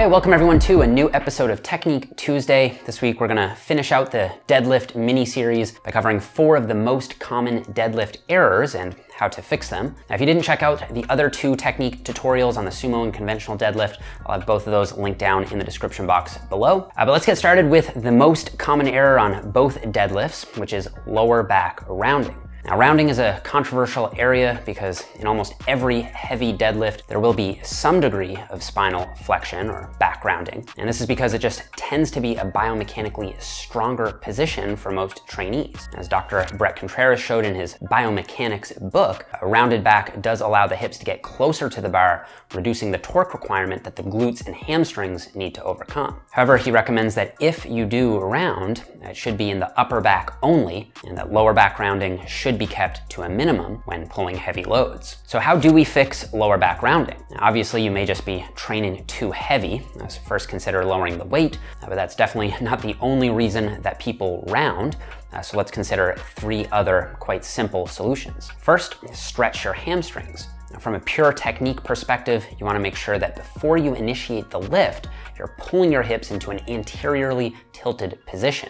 Okay, welcome everyone to a new episode of Technique Tuesday. This week we're gonna finish out the deadlift mini-series by covering 4 of the most common deadlift errors and how to fix them. Now, if you didn't check out the other 2 technique tutorials on the sumo and conventional deadlift, I'll have both of those linked down in the description box below. But let's get started with the most common error on both deadlifts, which is lower back rounding. Now, rounding is a controversial area because in almost every heavy deadlift, there will be some degree of spinal flexion or back rounding. And this is because it just tends to be a biomechanically stronger position for most trainees. As Dr. Bret Contreras showed in his biomechanics book, a rounded back does allow the hips to get closer to the bar, reducing the torque requirement that the glutes and hamstrings need to overcome. However, he recommends that if you do round, it should be in the upper back only, and that lower back rounding should be kept to a minimum when pulling heavy loads. So how do we fix lower back rounding? Now, obviously, you may just be training too heavy. So first consider lowering the weight, but that's definitely not the only reason that people round. So let's consider 3 other quite simple solutions. First, stretch your hamstrings. Now, from a pure technique perspective, you want to make sure that before you initiate the lift, you're pulling your hips into an anteriorly tilted position.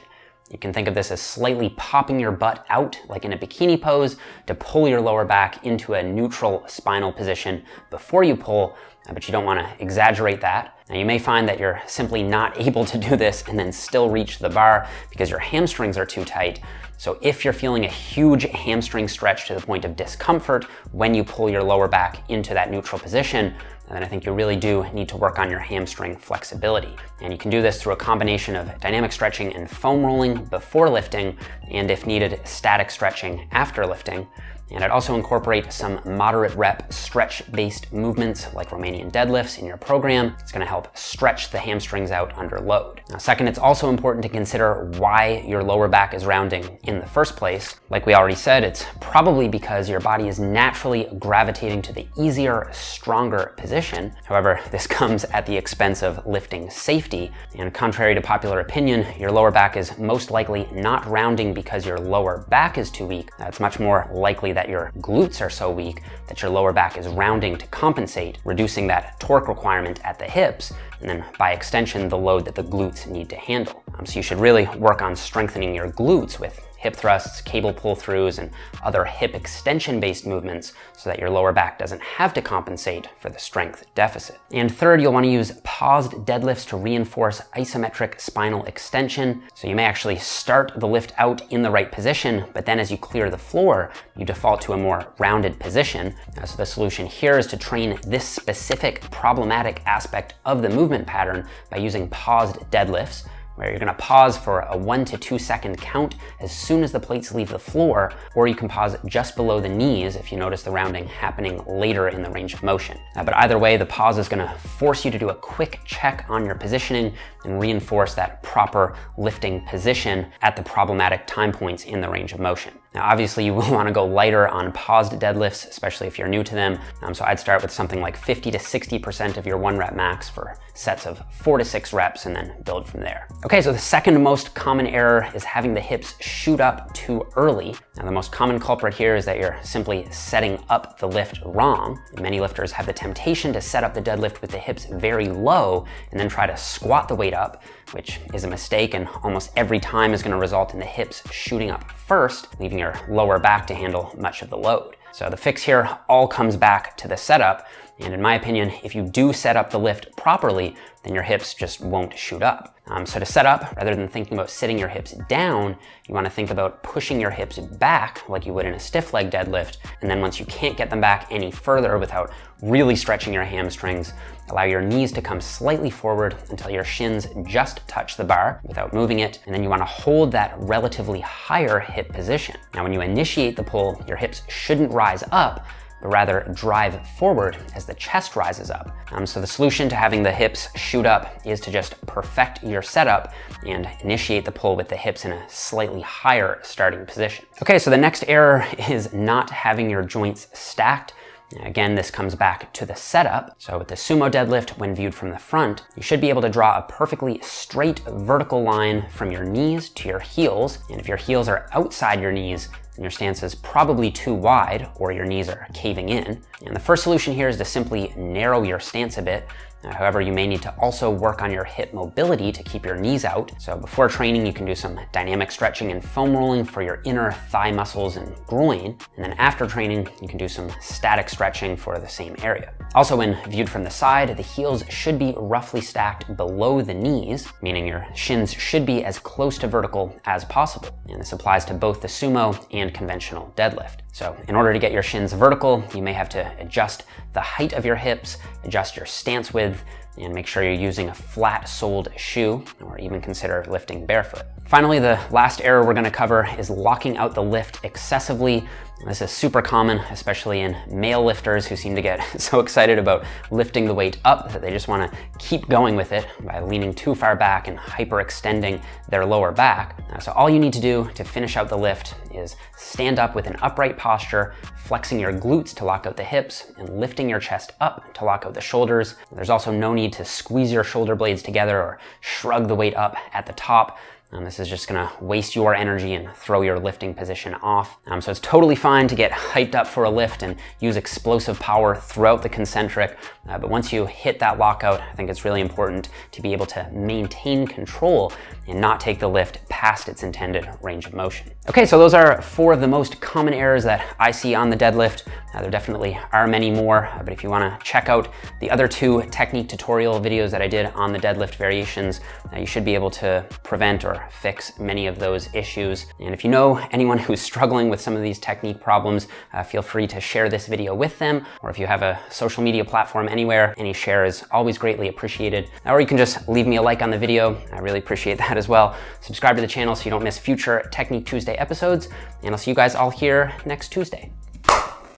You can think of this as slightly popping your butt out, like in a bikini pose, to pull your lower back into a neutral spinal position before you pull, but you don't want to exaggerate that. Now, you may find that you're simply not able to do this and then still reach the bar because your hamstrings are too tight. So if you're feeling a huge hamstring stretch to the point of discomfort when you pull your lower back into that neutral position, then I think you really do need to work on your hamstring flexibility. And you can do this through a combination of dynamic stretching and foam rolling before lifting, and if needed, static stretching after lifting. And I'd also incorporate some moderate rep stretch-based movements like Romanian deadlifts in your program. It's gonna help stretch the hamstrings out under load. Now, second, it's also important to consider why your lower back is rounding in the first place. Like we already said, it's probably because your body is naturally gravitating to the easier, stronger position. However, this comes at the expense of lifting safety. And contrary to popular opinion, your lower back is most likely not rounding because your lower back is too weak. It's much more likely that your glutes are so weak that your lower back is rounding to compensate, reducing that torque requirement at the hips, and then by extension, the load that the glutes need to handle. So you should really work on strengthening your glutes with hip thrusts, cable pull-throughs, and other hip extension-based movements so that your lower back doesn't have to compensate for the strength deficit. And third, you'll want to use paused deadlifts to reinforce isometric spinal extension. So you may actually start the lift out in the right position, but then as you clear the floor, you default to a more rounded position. So the solution here is to train this specific problematic aspect of the movement pattern by using paused deadlifts, where you're gonna pause for a 1 to 2 second count as soon as the plates leave the floor, or you can pause just below the knees if you notice the rounding happening later in the range of motion. But either way, the pause is gonna force you to do a quick check on your positioning and reinforce that proper lifting position at the problematic time points in the range of motion. Now, obviously, you will want to go lighter on paused deadlifts, especially if you're new to them. So I'd start with something like 50 to 60% of your 1 rep max for sets of 4 to 6 reps and then build from there. Okay, so the second most common error is having the hips shoot up too early. Now, the most common culprit here is that you're simply setting up the lift wrong. Many lifters have the temptation to set up the deadlift with the hips very low and then try to squat the weight up, which is a mistake and almost every time is going to result in the hips shooting up first, leaving your lower back to handle much of the load. So the fix here all comes back to the setup. And in my opinion, if you do set up the lift properly, then your hips just won't shoot up. So to set up, rather than thinking about sitting your hips down, you want to think about pushing your hips back like you would in a stiff leg deadlift. And then once you can't get them back any further without really stretching your hamstrings, allow your knees to come slightly forward until your shins just touch the bar without moving it. And then you want to hold that relatively higher hip position. Now, when you initiate the pull, your hips shouldn't rise up, but rather drive forward as the chest rises up. So the solution to having the hips shoot up is to just perfect your setup and initiate the pull with the hips in a slightly higher starting position. Okay, so the next error is not having your joints stacked. Again, this comes back to the setup. So with the sumo deadlift, when viewed from the front, you should be able to draw a perfectly straight vertical line from your knees to your heels. And if your heels are outside your knees, and your stance is probably too wide or your knees are caving in. And the first solution here is to simply narrow your stance a bit. However, you may need to also work on your hip mobility to keep your knees out. So before training, you can do some dynamic stretching and foam rolling for your inner thigh muscles and groin. And then after training, you can do some static stretching for the same area. Also, when viewed from the side, the heels should be roughly stacked below the knees, meaning your shins should be as close to vertical as possible. And this applies to both the sumo and conventional deadlift. So in order to get your shins vertical, you may have to adjust the height of your hips, adjust your stance width, and make sure you're using a flat-soled shoe, or even consider lifting barefoot. Finally, the last error we're going to cover is locking out the lift excessively. This is super common, especially in male lifters who seem to get so excited about lifting the weight up that they just want to keep going with it by leaning too far back and hyperextending their lower back. So all you need to do to finish out the lift is stand up with an upright posture, flexing your glutes to lock out the hips, and lifting your chest up to lock out the shoulders. There's also no need to squeeze your shoulder blades together or shrug the weight up at the top. This is just gonna waste your energy and throw your lifting position off. So it's totally fine to get hyped up for a lift and use explosive power throughout the concentric, but once you hit that lockout, I think it's really important to be able to maintain control and not take the lift past its intended range of motion. Okay, so those are 4 of the most common errors that I see on the deadlift. There definitely are many more, but if you wanna check out the other 2 technique tutorial videos that I did on the deadlift variations, you should be able to prevent or fix many of those issues. And if you know anyone who's struggling with some of these technique problems, feel free to share this video with them, or if you have a social media platform anywhere, any share is always greatly appreciated. Or you can just leave me a like on the video. I really appreciate that as well. Subscribe to the channel so you don't miss future Technique Tuesday episodes, and I'll see you guys all here next Tuesday.